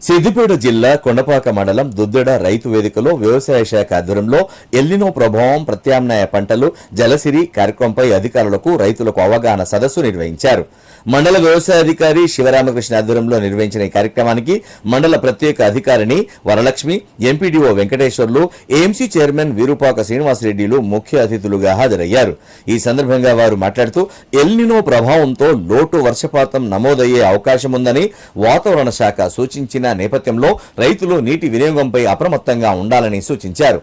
సిద్దిపేట జిల్లా కొండపాక మండలం దుద్దెడ రైతు వేదికలో వ్యవసాయ శాఖ ఆధ్వర్యంలో ఎల్నినో ప్రభావం ప్రత్యామ్నాయ పంటలు జలసిరి కార్యక్రమంపై అధికారులకు రైతులకు అవగాహన సదస్సు నిర్వహించారు. మండల వ్యవసాయాధికారి శివరామకృష్ణ ఆధ్వర్యంలో నిర్వహించిన ఈ కార్యక్రమానికి మండల ప్రత్యేక అధికారిని Varalakshmi, MPDO Venkateswarlu, AMC chairman Veerupaka శ్రీనివాసరెడ్డిలు ముఖ్య అతిథులుగా హాజరయ్యారు. ఈ సందర్భంగా వారు మాట్లాడుతూ ఎల్నినో ప్రభావంతో లోటు వర్షపాతం నమోదయ్యే అవకాశం ఉందని వాతావరణ శాఖ సూచించిన నేపథ్యంలో రైతులు నీటి వినియోగంపై అప్రమత్తంగా ఉండాలని సూచించారు.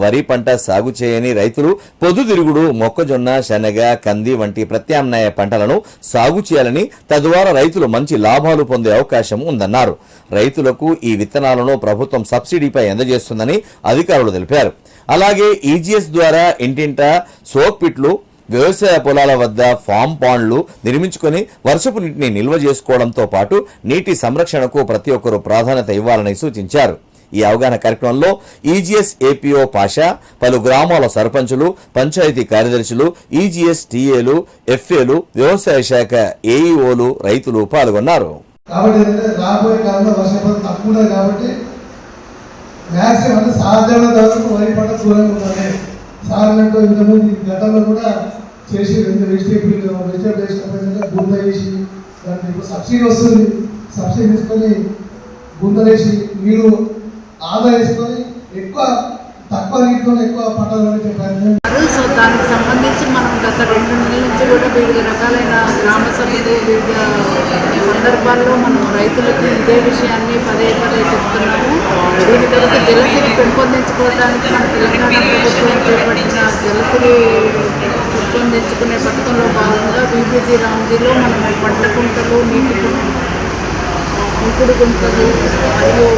వరి పంట సాగు చేయని రైతులు పొద్దుతిరుగుడు, మొక్కజొన్న, శనగ, కంది వంటి ప్రత్యామ్నాయ పంటలను సాగు చేయాలని, తద్వారా రైతులు మంచి లాభాలు పొందే అవకాశం ఉందన్నారు. రైతులకు ఈ విత్తనాలను ప్రభుత్వం సబ్సిడీపై అందజేస్తుందని అధికారులు తెలిపారు. అలాగే ఈజీఎస్ ద్వారా ఇంటింటా సోక్ పిట్లు, వ్యవసాయ పొలాల వద్ద ఫామ్ పాండ్లు నిర్మించుకుని వర్షపు నీటిని నిల్వ చేసుకోవడంతో పాటు నీటి సంరక్షణకు ప్రతి ఒక్కరూ ప్రాధాన్యత ఇవ్వాలని సూచించారు. ఈ అవగాహన కార్యక్రమంలో ఈజీఎస్ ఏపీఓ పాషా, పలు గ్రామాల సర్పంచులు, పంచాయతీ కార్యదర్శులు, ఈజీఎస్ టీఏలు, ఎఫ్ఏలు, వ్యవసాయ శాఖ ఏఈఓలు, రైతులు పాల్గొన్నారు. చేసి వెజిటేబుల్ గుంత వేసి దానికి సబ్సిడీ వస్తుంది. సబ్సిడీ తీసుకొని గుంతలేసి నీళ్ళు ఆదా వేసుకొని తక్కువ నీటితో ఎక్కువ పంటలు పండించే ప్రయత్నం. సో దానికి సంబంధించి మనం గత 2 నెలల నుంచి కూడా వివిధ రకాలైన గ్రామ సభలు, వివిధ సందర్భాల్లో మనం రైతులకి ఇదే విషయాన్ని పదే చెప్తున్నాము. దీని తర్వాత జలసిరి పెంపొందించుకోవడానికి మన తెలంగాణ ప్రభుత్వం చేపట్టిన జలసిరి పెంపొందించుకునే పథకంలో భాగంగా బీబీజీ రామ్జీలో మనం పంట కుంటలు, నీటి ఇంకుడు గుంటలు మరియు